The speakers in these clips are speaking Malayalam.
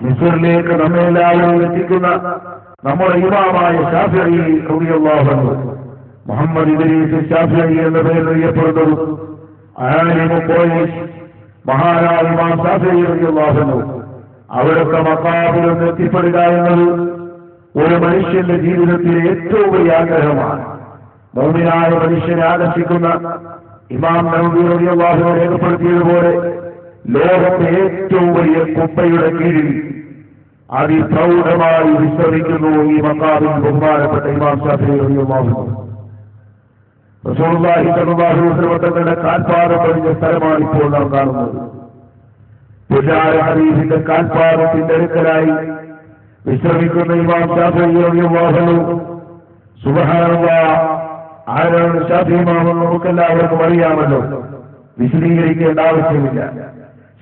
മിസ്റിലേക്ക് നമ്മെ എല്ലാവരും എത്തിക്കുന്ന നമ്മുടെ ഇമാമായ ശാഫിഈ റളിയല്ലാഹു അൻഹു, മുഹമ്മദ് ഇദ്രീസ് ശാഫിഈ എന്ന പേരിൽ അറിയപ്പെടുന്നു. ആലിമു ഖുറൈശ്, മഹാനായ ഇമാം ശാഫിഈ റളിയല്ലാഹു അൻഹു അവിടുത്തെ മഖാമിൽ എത്തിപ്പെടുക എന്നത് ഒരു മനുഷ്യന്റെ ജീവിതത്തിലെ ഏറ്റവും വലിയ ആഗ്രഹമാണ്. മുഅ്മിനായ മനുഷ്യനെ ആകർഷിക്കുന്ന ഇമാം നവവി റളിയല്ലാഹു അൻഹു രേഖപ്പെടുത്തിയതുപോലെ ലോകത്തെ ഏറ്റവും വലിയ കുപ്പയുടെ കീഴിൽ അതിപ്രൗഢമായി വിശ്രമിക്കുന്നു ഈ മഖാമിൽ ബഹുമാനപ്പെട്ട ഇമാം ശാഫിഈ റളിയല്ലാഹു അൻഹു. റസൂലുള്ളാഹി സ്വല്ലല്ലാഹു അലൈഹി വസല്ലം തങ്ങളുടെ കാൽപ്പാദം പതിഞ്ഞ സ്ഥലമാണ് ഇപ്പോൾ നാം കാണുന്നത്. പുജാര ഹദീസിന്റെ കാൽപ്പാദത്തിന്റെ അടുക്കലായി വിശ്രമിക്കുന്ന ഇമാം ശാഫിഈ റളിയല്ലാഹു അൻഹു. സുബ്ഹാനല്ലാഹ്, ആരാണ് ശാഫിഈ ഇമാം എന്ന് നമുക്കെല്ലാവർക്കും അറിയാമല്ലോ, വിശദീകരിക്കേണ്ട ആവശ്യമില്ല.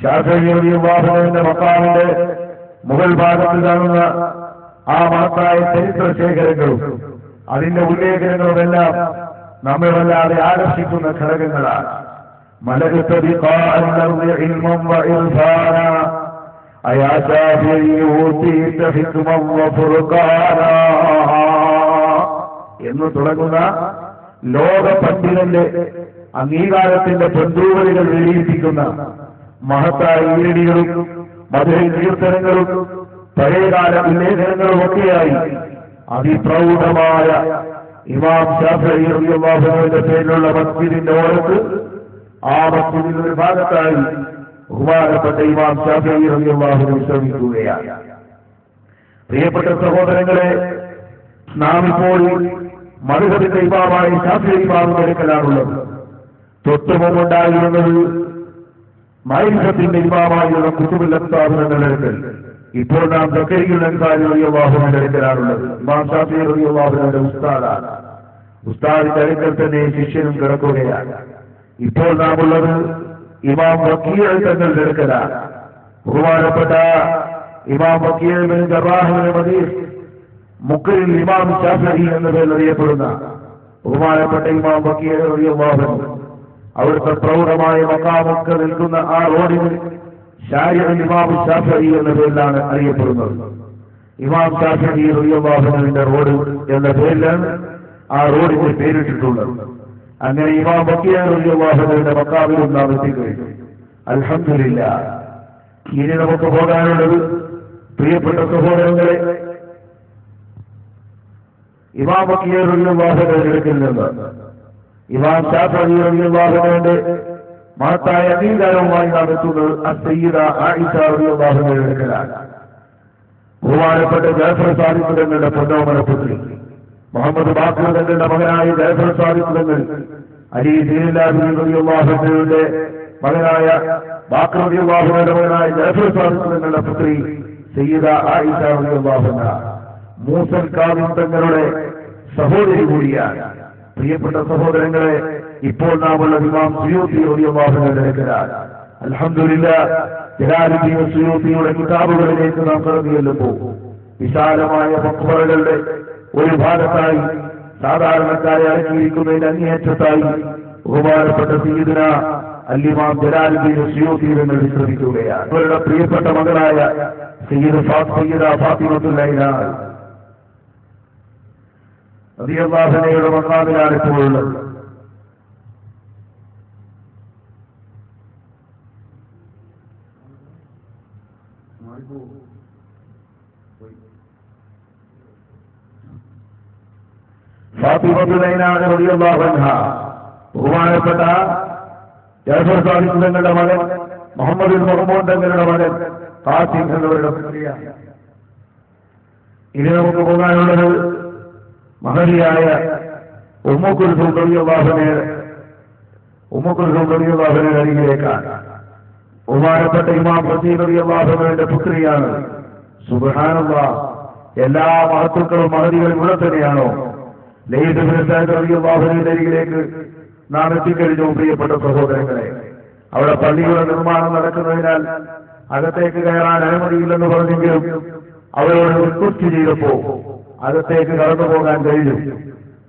ശാഫിഈ റളിയല്ലാഹു അൻഹുവിന്റെ മഖാമിന്റെ മുകൾ ഭാഗത്ത് കാണുന്ന ആ മഹത്തായ ചരിത്ര ശേഖരങ്ങളും അതിന്റെ ഉല്ലേഖനങ്ങളുമെല്ലാം നമ്മെ വല്ലാതെ ആകർഷിക്കുന്ന ഘടകങ്ങളാണ്. എന്ന് തുടങ്ങുന്ന ലോക പണ്ഡിതന്റെ അംഗീകാരത്തിന്റെ പൊന്തൂവലുകൾ വെളിയിപ്പിക്കുന്ന മഹത്തായ ഈരടികളും മധുര കീർത്തനങ്ങളും പഴയകാല ഉല്ലേഖനങ്ങളും ഒക്കെയായി അതിപ്രൗഢമായ ഇമാം ശാഫിഈ റളിയല്ലാഹു അൻഹുവിന്റെ പേരിലുള്ള മസ്ജിദിന്റെ ഓരത്ത് ആ മസ്ജിദിന്റെ ഒരു ഭാഗത്തായി ബഹുമാനപ്പെട്ട ഇമാം ശാഫിഈ റളിയല്ലാഹു അൻഹു വിശ്രമിക്കുകയാണ്. പ്രിയപ്പെട്ട സഹോദരങ്ങളെ, നാം ഇപ്പോൾ മദ്ഹബിന്റെ ഇമാമായ ശാഫിഈ ഇമാമിന്റെ അടുക്കലാണുള്ളത്. തൊട്ടുമുമ്പുണ്ടായിരുന്നത് മഅരിഫത്തിന്റെ ഇമാമായുള്ള കുതുബുൽ അക്താബിന്റെ അടുക്കൽ. ഇപ്പോൾ നാം സക്കരിയുൽ അൻസാരി റളിയല്ലാഹു അൻഹുവിന്റെ അടുക്കലാണുള്ളത്. ഇമാം ശാഫിഈ റളിയല്ലാഹു അൻഹുവിന്റെ ഉസ്താദാണ്. ഉസ്താദിന്റെ അടുക്കൽ തന്നെ ശിഷ്യനും കിടക്കുകയാണ്. ഇപ്പോൾ നാം ഉള്ളത് ഇമാം വക്കീഅ് തങ്ങളുടെ അടുക്കലാണ്. ബഹുമാനപ്പെട്ട ഇമാം വക്കീഅ് ഇബ്നു ജറാഹ് ഇബ്നു മദീഹ് മുഖ്രിൽ ഇമാം ശാഫിഈ എന്ന പേരിൽ അറിയപ്പെടുന്ന ബഹുമാനപ്പെട്ട ഇമാം വക്കീഅ് റളിയല്ലാഹു അൻഹു അവിടുത്തെ പ്രൗഢമായ മഖാമൊക്കെ നിൽക്കുന്ന ആ റോഡിന് ശാരിഉൽ ഇമാം ശാഫിഈ എന്ന പേരിലാണ് അറിയപ്പെടുന്നത്. ഇമാം ശാഫിഈ റളിയല്ലാഹു അൻഹുവിന്റെ റോഡ് എന്ന പേരിലാണ് ആ റോഡിന് പേരിട്ടിട്ടുള്ളത്. അങ്ങനെ ഇമാം വക്കീഅ് റളിയല്ലാഹു അൻഹുവിന്റെ മഖാമിലും നാം എത്തിക്കഴിഞ്ഞു. അൽഹംദുലില്ലാഹ്. ഇനി നമുക്ക് പോകാനുള്ളത്, പ്രിയപ്പെട്ട സഹോദരങ്ങളെ, ഇമാം വക്കീഅ് റളിയല്ലാഹു അൻഹുവിന്റെ അടുക്കൽ നിന്ന് ഇമാം ശാഫിഈ റളിയല്ലാഹു അൻഹുവിന്റെ മഹത്തായ അംഗീകാരവുമായി നാം എത്തുന്നത് അസ്സയ്യിദ ആയിഷ റളിയല്ലാഹു അൻഹയുടെ അടുക്കലാണ്. ബഹുമാനപ്പെട്ട ജഅഫർ സാദിഖ് തങ്ങളുടെ പൊന്നോമന പുത്രി മുഹമ്മദ് ബാഖർ തങ്ങളുടെ മകനായ ജഅഫർ സാദിഖ് തങ്ങൾ, അലി സീനുല്ലാഹി റളിയല്ലാഹു അൻഹുവിന്റെ മകനായ ബാഖർ റളിയല്ലാഹു അൻഹുവിന്റെ മകനായ ജഅഫർ സാദിഖ് തങ്ങളുടെ പുത്രി സയ്യിദ ആയിഷ റളിയല്ലാഹു അൻഹ മൂസൽ കാദിം തങ്ങളുടെ സഹോദരി കൂടിയാണ്. പ്രിയപ്പെട്ട സഹോദരങ്ങളെ, ഇപ്പോൾ നാം ഉള്ള ഇമാം സുയൂത്തി റളിയല്ലാഹു അൻഹുവിന്റെ അടുക്കലാണ്. അൽഹംദുലില്ലാഹ്, ജലാലുദ്ദീൻ സുയൂത്തിയുടെ കിതാബുകളിലേക്ക് നാം കടന്നു ചെല്ലുമ്പോൾ വിശാലമായ മഖ്ബറകളുടെ ഒരു ഭാഗത്തായി സാധാരണക്കാരെ അടക്കിയിരിക്കുന്നതിന് അങ്ങേയറ്റത്തായി ബഹുമാനപ്പെട്ട സയ്യിദുന അൽ-ഇമാം ജലാലുദ്ദീൻ സുയൂത്തി എന്ന് വിശ്രമിക്കുകയാണ്. അവരുടെ പ്രിയപ്പെട്ട മകളായ സയ്യിദ ഫാത്തിമത്തുൽ ലൈലാൻ റളിയല്ലാഹു അൻഹയുടെ മഖാമിലാണ് ഇപ്പോൾ ഉള്ളത്. ഫാത്തിമത്തുൽ ലൈലാൻ റളിയല്ലാഹു അൻഹ ബഹുമാനപ്പെട്ട ജഅഫർ സാദിഖ് തങ്ങളുടെ മകൻ മുഹമ്മദ് മഹ്മൂദ് തങ്ങളുടെ മകൻ ഖാസിം എന്നിവരുടെ പുത്രിയാണ്. ഇനി നമുക്ക് പോകാനുള്ളത് മഹതിയായ ഉമ്മു കുൽസൂം റളിയല്ലാഹു അൻഹയുടെ അരികിലേക്കാണ്. ബഹുമാനപ്പെട്ട ഇമാം ഹസീൻ റളിയല്ലാഹു അൻഹുവിന്റെ പുത്രിയാണ്. സുബ്ഹാനല്ലാഹ്, എല്ലാ മഹത്തുക്കളും മഹതികളും ഇവിടെ തന്നെയാണോ? ലൈസ് ഇബ്നു സഅദ് റളിയല്ലാഹു അൻഹുവിന്റെ അരികിലേക്ക് നാം എത്തിക്കഴിഞ്ഞു. പ്രിയപ്പെട്ട സഹോദരങ്ങളെ, അവിടെ പള്ളിയുടെ നിർമ്മാണം നടക്കുന്നതിനാൽ അകത്തേക്ക് കയറാൻ അനുമതിയില്ലെന്ന് പറഞ്ഞെങ്കിലും അവരോട് റിക്വസ്റ്റ് ചെയ്തപ്പോ അകത്തേക്ക് കടന്നു പോകാൻ കഴിഞ്ഞു.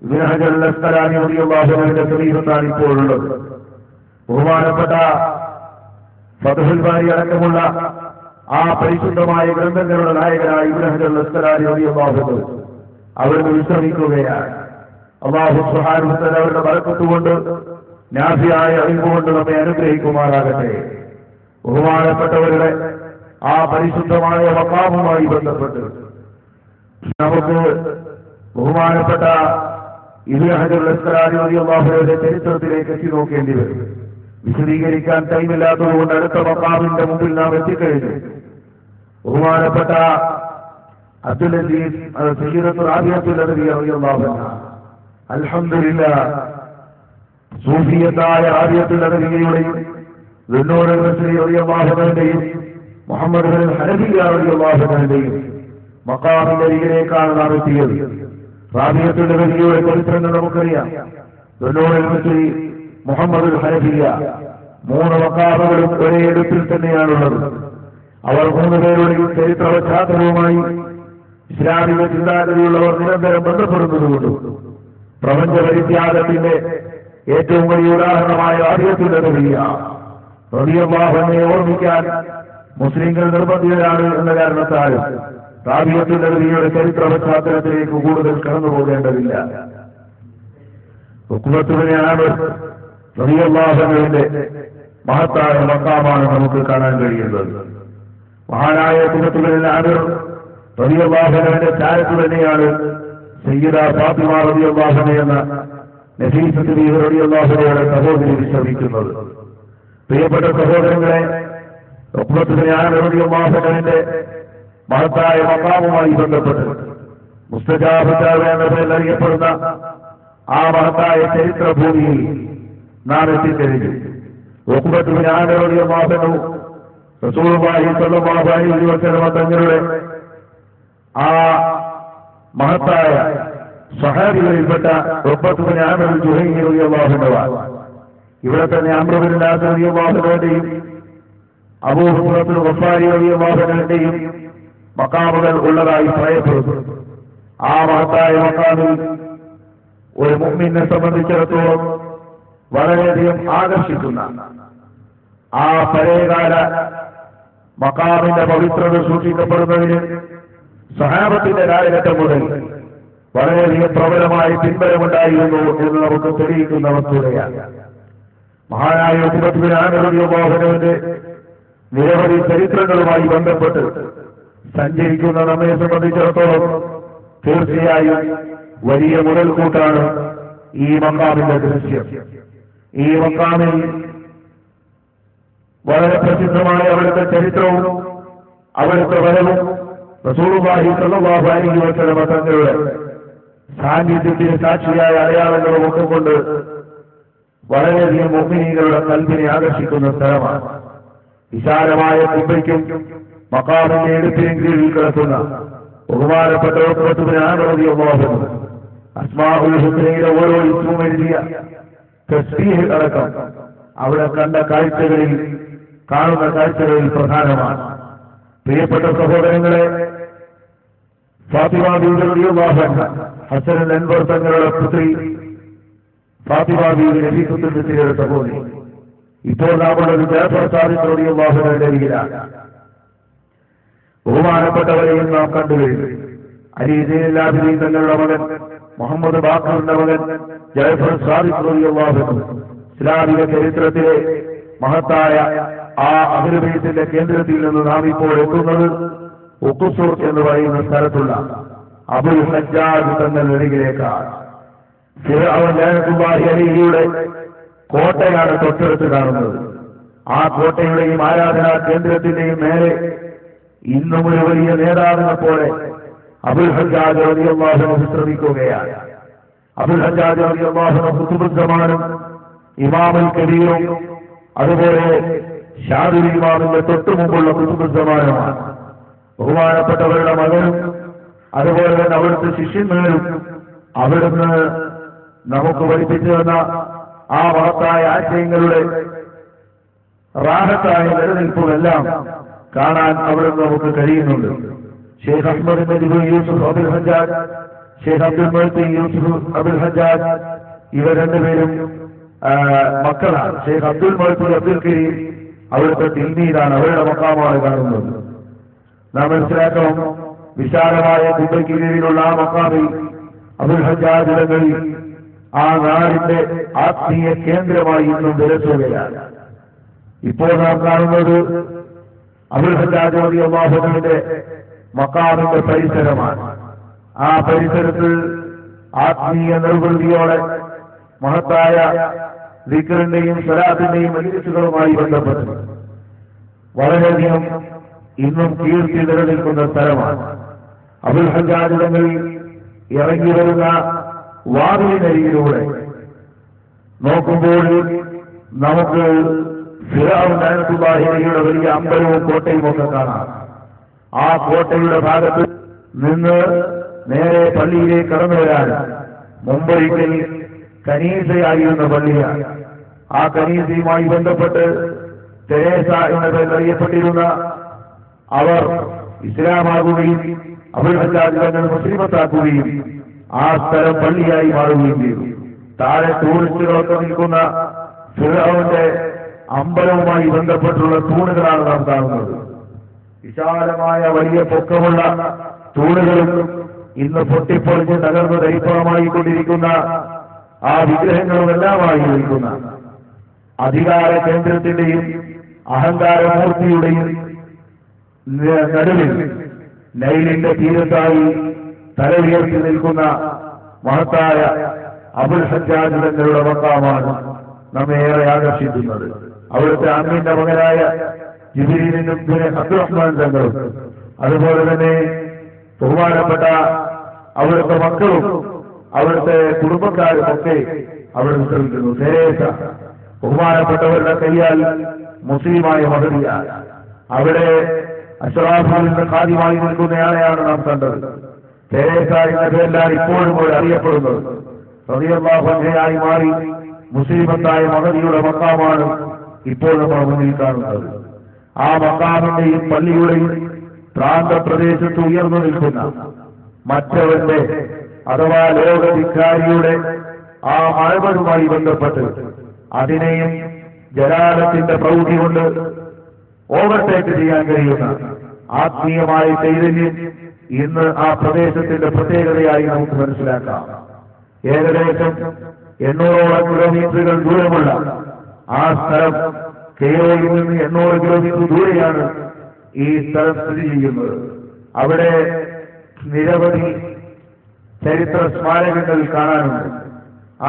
ഇബ്നു ഹജർ അൽ അസ്ഖലാനി റളിയല്ലാഹു അൻഹുവിന്റെ സമീപത്താണ് ഇപ്പോഴുള്ളത്. ബഹുമാനപ്പെട്ട ഫത്ഹുൽ ബാരി അടക്കമുള്ള ആ പരിശുദ്ധമായ ഗ്രന്ഥങ്ങളുടെ നായകനായ ഇബ്നു ഹജർ അൽ-അസ്ഖലാനി റളിയല്ലാഹു അൻഹു അവിടുന്ന് വിശ്രമിക്കുകയാണ്. അല്ലാഹു സുബ്ഹാനഹു വ തആല അവരുടെ ബറക്കത്ത് കൊണ്ട് നാഫിയായ ഇൽമു കൊണ്ട് നമ്മെ അനുഗ്രഹിക്കുമാറാകട്ടെ. ബഹുമാനപ്പെട്ടവരുടെ ആ പരിശുദ്ധമായ മഖാമുമായി ബന്ധപ്പെട്ട് നമുക്ക് ബഹുമാനപ്പെട്ട ഇബ്നു ഹജർ അൽ-അസ്ഖലാനി റളിയല്ലാഹു അൻഹുവിന്റെ ചരിത്രത്തിലേക്ക് എത്തി നോക്കേണ്ടി വരും. വിശദീകരിക്കാൻ ടൈമില്ലാത്തതുകൊണ്ട് അടുത്ത മഖാമിന്റെ മുമ്പിൽ നാം എത്തിക്കഴിഞ്ഞു. ബഹുമാനപ്പെട്ട അബ്ദുൽ അസീസ് സയ്യിദത്തു റാബിയത്തുൽ അദവി റളിയല്ലാഹു അൻഹ, അൽഹംദുലില്ലാഹ്, സൂഫിയത്തായ റാബിയത്തുൽ അദവിയുടെയും ദുന്നൂർ അൽ-ബസ്രി റളിയല്ലാഹു അൻഹുവിന്റെയും മുഹമ്മദ് ബിൻ ഹനഫിയ റളിയല്ലാഹു അൻഹുവിന്റെയും മഖാമിന്റെ അരികിലേക്കാണ് നാം എത്തിയത്. റാബിയത്തുൽ അദവിയുടെ ചരിത്രങ്ങൾ നമുക്കറിയാം. ദുന്നൂർ അൽ-ബസ്രി, മുഹമ്മദ് ബിൻ ഹനഫിയ, മൂന്ന് മഖാമുകളും ഒരേ ഇടത്തിൽ തന്നെയാണുള്ളത്. അവർ മൂന്നുപേരുടെയും ചരിത്ര പശ്ചാത്തലവുമായി ഇസ്ലാമിക ചിന്താഗതിയുള്ളവർ നിരന്തരം ബന്ധപ്പെടുന്നതുകൊണ്ട് പ്രപഞ്ച പരിത്യാഗത്തിന്റെ ഏറ്റവും വലിയ ഉദാഹരണമായ റാബിയത്തുൽ അദവിയ റളിയല്ലാഹു അൻഹയെ ഓർമ്മിക്കാൻ മുസ്ലിങ്ങൾ നിർബന്ധിതരാണ് എന്ന കാരണത്താൽ റാബിയത്തുൽ അദവിയുടെ ചരിത്ര പശ്ചാത്തലത്തിലേക്ക് കൂടുതൽ കടന്നു പോകേണ്ടതില്ല. ഉഖ്ബത്ത് ബിൻ ആമിർ റളിയല്ലാഹു അൻഹുവിന്റെ മഹത്തായ മഖാമാണ് നമുക്ക് കാണാൻ കഴിയുന്നത്. മഹാനായ ഉഖ്ബത്ത് ബിൻ ആമിർ റളിയല്ലാഹു അൻഹുവിന്റെ ചാരത്ത് തന്നെയാണ് സയ്യിദ ഫാത്തിമ റളിയല്ലാഹു അൻഹ എന്ന നഫീസത്ത് ബീവി റളിയല്ലാഹു അൻഹയുടെ സഹോദരി വിശ്രമിക്കുന്നത്. പ്രിയപ്പെട്ട സഹോദരങ്ങളെ, ഉഖ്ബത്ത് ബിൻ ആമിർ റളിയല്ലാഹു അൻഹുവിന്റെ മഹത്തായ മഖാമുമായി ബന്ധപ്പെട്ട് മുസ്തജാബ് എന്ന പേരിൽ അറിയപ്പെടുന്ന ആ മഹത്തായ ചരിത്ര ഭൂമിയിൽ നാം എത്തിക്കഴിഞ്ഞു. ഉഖ്ബത്ത് ബിൻ ആമിർ റളിയല്ലാഹു അൻഹു റസൂലുള്ളാഹി സ്വല്ലല്ലാഹു അലൈഹി വസല്ലം തങ്ങളുടെ ആ മഹത്തായ സ്വഹാബികളിൽപ്പെട്ട ഉഖ്ബത്ത് ബിൻ ആമിർ ജുഹൈനി റളിയല്ലാഹു അൻഹു, ഇവിടെ തന്നെ അംർ ബിൻ അൽ-ആസ് റളിയല്ലാഹു അൻഹുവിന്റെയും അബൂ ഹുറൈറ ഗഫാരി റളിയല്ലാഹു അൻഹുവിന്റെയും മഖാമുകൾ ഉള്ളതായി പറയപ്പെടുന്നു. ആ മഹത്തായ മഖാമിൽ ഒരു മുഅ്മിനെ സംബന്ധിച്ചിടത്തോളം വളരെയധികം ആകർഷിക്കുന്ന ആ പഴയകാല മഖാമിന്റെ പവിത്രത സൂക്ഷിക്കപ്പെടുന്നതിന് സഹാബത്തിന്റെ കാലഘട്ടം മുതൽ വളരെയധികം പ്രബലമായ പിൻബലമുണ്ടായിരുന്നു എന്ന് നമുക്ക് തെളിയിക്കുന്ന വസ്തുതയാണ്. മഹാനായ ഉഖ്ബത്ത് ബിൻ ആമിർ റളിയല്ലാഹു അൻഹുവിന്റെ നിരവധി ചരിത്രങ്ങളുമായി ബന്ധപ്പെട്ട് സഞ്ചരിക്കുന്ന നമ്മെ സംബന്ധിച്ചിടത്തോളം തീർച്ചയായും വലിയ മുതൽക്കൂട്ടാണ് ഈ മഖാമിന്റെ ദൃശ്യം. ഈ മഖാമിൽ വളരെ പ്രസിദ്ധമായ അവിടുത്തെ ചരിത്രവും അവിടുത്തെ വരവും റസൂലുള്ളാഹി സ്വല്ലല്ലാഹു അലൈഹി വസല്ലം തങ്ങളുടെ സാന്നിധ്യത്തിന് സാക്ഷിയായ അടയാളങ്ങളും ഒക്കെ കൊണ്ട് വളരെയധികം മുഅ്മിനീങ്ങളുടെ ഖൽബിനെ ആകർഷിക്കുന്ന സ്ഥലമാണ്. വിശാലമായ കുബ്ബയ്ക്കും മഖാമിന്റെ എടുപ്പിനും കീഴിൽ കിടക്കുന്ന ബഹുമാനപ്പെട്ട ഉഖ്ബത്ത് ബിൻ ആമിർ റളിയല്ലാഹു അൻഹു അസ്മാഉൽ ഹുസ്നയിലെ ഓരോ ഇസ്മും എഴുതിയ തസ്ബീഹ് അടക്കം അവിടെ കാണുന്ന കാഴ്ചകളിൽ പ്രധാനമാണ്. പ്രിയപ്പെട്ട സഹോദരങ്ങളെ, ഫാത്തിമ ബീവി റളിയല്ലാഹു അൻഹ, ഹസൻ അൻവർ തങ്ങളുടെ പുത്രി ഫാത്തിമ ബീവി നബിയത്തുൽ ബിസ്രിയുടെ സഹോദരി. ഇപ്പോൾ നാമുള്ളത് ജഅഫർ സാദിഖ് റളിയല്ലാഹു അൻഹുവിന്റെ അരികിലാണ്. ബഹുമാനപ്പെട്ടവരെയും നാം കണ്ടുകഴിഞ്ഞു. അലി സൈനുൽ ആബിദീൻ തങ്ങളുടെ മകൻ മുഹമ്മദ് ബാഖറിന്റെ മകൻ ജഅഫർ സാദിഖ് റളിയല്ലാഹു അൻഹു ഇസ്ലാമിക ചരിത്രത്തിലെ മഹത്തായ ആ അഹ്ലുൽ ബൈത്തിന്റെ കേന്ദ്രത്തിൽ നിന്ന് നാം ഇപ്പോൾ എത്തുന്നത് ഉഖ്സുർ എന്ന് പറയുന്ന സ്ഥലത്തുള്ള അബുൽ ഹജ്ജാജ് തങ്ങളുടെ അരികിലേക്കാണ്. ഫിർഔൻ ലഅനത്തുല്ലാഹി അലൈഹിയുടെ കോട്ടയാണ് തൊട്ടടുത്ത് കാണുന്നത്. ആ കോട്ടയുടെയും ആരാധനാ കേന്ദ്രത്തിന്റെയും മേലെ ഇന്നും ഒരു വലിയ നേതാവിനെ പോലെ അബുൽ ഹജ്ജാജ് റളിയല്ലാഹു അൻഹു വിശ്രമിക്കുകയാണ്. അബുൽ ഹജ്ജാജ് റളിയല്ലാഹു അൻഹു ഖുതുബുൽ സമാനും ഇമാമുൽ കബീറും അതുപോലെ ഷാദുൽ ഇമാമിന്റെ തൊട്ടു മുമ്പുള്ള ഖുതുബുൽ സമാനുമാണ്. ബഹുമാനപ്പെട്ടവരുടെ മകനും അതുപോലെ തന്നെ അവിടുത്തെ ശിഷ്യന്മാരും അവിടുന്ന് നമുക്ക് പഠിപ്പിച്ചു തന്ന ആ മഹത്തായ ആശയങ്ങളുടെ റാഹത്തായ നിലനിൽപ്പുമെല്ലാം കാണാൻ അവിടുന്ന് നമുക്ക് കഴിയുന്നുണ്ട്. ഷെയ്ഖ് അഹ്മദ് നജ്മി യൂസുഫ് അബുൽ ഹജ്ജാജ്, ഷെയ്ഖ് അബ്ദുൽ മുഅ്തി യൂസുഫ് അബുൽ ഹജ്ജാജ്, ഇവർ രണ്ടുപേരും മക്കളാണ്. ഷെയ്ഖ് അബ്ദുൽ മുഅ്തി അബ്ദുൽ കരീം അവിടുത്തെ തിൽമീദാണ്, അവരുടെ മഖാമാണ് കാണുന്നത്. നാം മനസ്സിലാക്കണം, വിശാലമായ കുബയ്ക്ക് കീഴിലുള്ള ആ മക്കാമിൽ അബുൽ ഹജ്ജാജ് തങ്ങൾ ആ നാടിന്റെ ആത്മീയ കേന്ദ്രമായി ഇന്നും വിലസുകയാണ്. ഇപ്പോൾ നാം കാണുന്നത് അബുൽ ഹജ്ജാജ് റളിയല്ലാഹു അൻഹുവിന്റെ മക്കാമിന്റെ പരിസരമാണ്. ആ പരിസരത്ത് ആത്മീയ നിർവൃതിയോടെ മഹത്തായ ദിക്റിന്റെയും സ്വലാത്തിന്റെയും മജ്‌ലിസുകളുമായി ബന്ധപ്പെട്ട് വളരെയധികം ഇന്നും കീർത്തി നിലനിൽക്കുന്ന സ്ഥലമാണ്. അബുൽ ഹജ്ജാജ് തങ്ങൾ ഇറങ്ങി വരുന്ന വാതിലിനരികിലൂടെ നോക്കുമ്പോൾ നമുക്ക് ഫിർഔൻ ലഅനത്തുല്ലാഹിയുടെ വലിയ അമ്പലവും കോട്ടയും ഒക്കെ കാണാം. ആ കോട്ടയുടെ ഭാഗത്ത് നിന്ന് നേരെ പള്ളിയിലേക്ക് കടന്നു വരാൻ മുമ്പൊരിക്കൽ കനീസയായിരുന്ന പള്ളിയാണ്. ആ കനീസയുമായി ബന്ധപ്പെട്ട് തെരേസ എന്ന പേരിൽ അറിയപ്പെട്ടിരുന്ന അവർ ഇസ്ലാമാകുകയും അബുൽ ഹജ്ജാജ് തങ്ങൾ മുസ്ലിമത്താക്കുകയും ആ സ്ഥലം പള്ളിയായി മാറുകയും ചെയ്തു. താഴെ ടൂറിസ്റ്റുകളൊക്കെ നിൽക്കുന്ന ഫിർഔന്റെ അമ്പലവുമായി ബന്ധപ്പെട്ടുള്ള തൂണുകളാണ് നാം കാണുന്നത്. വിശാലമായ വലിയ പൊക്കമുള്ള തൂണുകളും ഇന്ന് പൊട്ടിപ്പൊളിഞ്ഞ് തകർന്ന് തരിപ്പണമായി കൊണ്ടിരിക്കുന്ന ആ വിഗ്രഹങ്ങളുമെല്ലാമായി നിൽക്കുന്ന അധികാര കേന്ദ്രത്തിന്റെയും അഹങ്കാരമൂർത്തിയുടെയും നടുവിൽ നൈലിന്റെ തീരത്തായി തല ഉയർത്തി നിൽക്കുന്ന മഹത്തായ അബുൽ ഹജ്ജാജ് തങ്ങളുടെ മക്കാമാണ് നമ്മെ ഏറെ ആകർഷിക്കുന്നത്. അവിടുത്തെ അമ്മിന്റെ മകനായ ജിബ്രീലിനും അബ്ദുറഹ്മാൻ തങ്ങളും അതുപോലെ തന്നെ ബഹുമാനപ്പെട്ട അവിടുത്തെ മക്കളും അവിടുത്തെ കുടുംബക്കാരും ഒക്കെ അവിടെ വിശ്രമിക്കുന്നു. തെരേസ ബഹുമാനപ്പെട്ടവരുടെ കൈയാൽ മുസ്ലിമായ മഹതിയാണ്. അവിടെ അഷ്റാഫിൽ നിന്ന് ഖാദിമായി നിൽക്കുന്നയാളെയാണ് നാം കണ്ടത്. തെരേസ എന്ന പേരിലാണ് ഇപ്പോഴും അവർ അറിയപ്പെടുന്നത്. റളിയല്ലാഹു അൻഹയായി മാറി മുസ്ലിമത്തായ മഹദിയുടെ മക്കാമാണ് ഇപ്പോൾ നമ്മൾ മുന്നിൽ കാണുന്നത്. ആ മക്കാമിന്റെയും പള്ളിയുടെയും പ്രാന്തപ്രദേശത്ത് ഉയർന്നു നിൽക്കുന്ന മറ്റവന്റെ അഥവാ ലോകധികാരിയുടെ ആ മഴമരുമായി ബന്ധപ്പെട്ട് അതിനെയും ജലാലത്തിന്റെ പ്രൗഢി കൊണ്ട് ഓവർടേക്ക് ചെയ്യാൻ കഴിയുന്ന ആത്മീയമായ ചൈതന്യം ഇന്ന് ആ പ്രദേശത്തിന്റെ പ്രത്യേകതയായി നമുക്ക് മനസ്സിലാക്കാം. ഏകദേശം 800 കിലോമീറ്ററുകൾ ദൂരമുള്ള ആ സ്ഥലം കെയ്റോയിൽ നിന്ന് 800 കിലോമീറ്റർ ദൂരെയാണ് ഈ സ്ഥലം സ്ഥിതി ചെയ്യുന്നത്. അവിടെ നിരവധി ചരിത്ര സ്മാരകങ്ങൾ കാണാനുണ്ട്.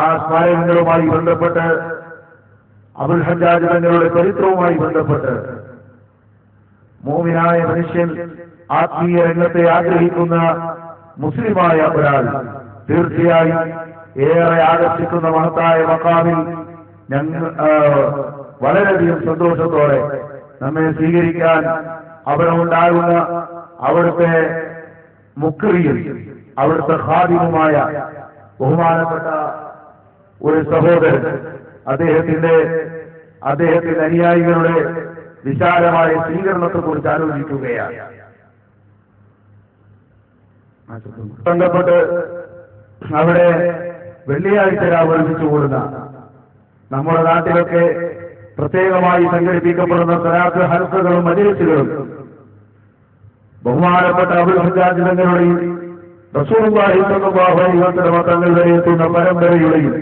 ആ സ്മാരകങ്ങളുമായി ബന്ധപ്പെട്ട് അബുൽ ഹജ്ജാജ് തങ്ങളുടെ ചരിത്രവുമായി ബന്ധപ്പെട്ട് മോമിനായ മനുഷ്യൻ ആത്മീയ രംഗത്തെ ആഗ്രഹിക്കുന്ന മുസ്ലിമായ ഒരാൾ തീർച്ചയായും ഏറെ ആകർഷിക്കുന്ന മഹത്തായ മക്കാമിൽ ഞങ്ങൾ വളരെയധികം സന്തോഷത്തോടെ നമ്മെ സ്വീകരിക്കാൻ അവിടെ ഉണ്ടാകുന്ന അവിടുത്തെ മുക്രിയും അവിടുത്തെ ഖാദിമുമായ ബഹുമാനപ്പെട്ട ഒരു സഹോദരൻ അദ്ദേഹത്തിന്റെ അനുയായികളുടെ വിശാലമായ സ്വീകരണത്തെ കുറിച്ച് ആലോചിക്കുകയാണ്. ബന്ധപ്പെട്ട് അവിടെ വെള്ളിയാഴ്ച രാവിലെ കൂടുന്ന നമ്മുടെ നാട്ടിലൊക്കെ പ്രത്യേകമായി സംഘടിപ്പിക്കപ്പെടുന്ന സ്വലാത്ത് ഹൽഖകളും മജ്‌ലിസുകളും ബഹുമാനപ്പെട്ട അബുൽ ഹജ്ജാജ് തങ്ങളുടെയും റസൂലുള്ളാഹി സ്വല്ലല്ലാഹു അലൈഹി വസല്ലം തങ്ങൾ വരെ എത്തുന്ന പരമ്പരയുടെയും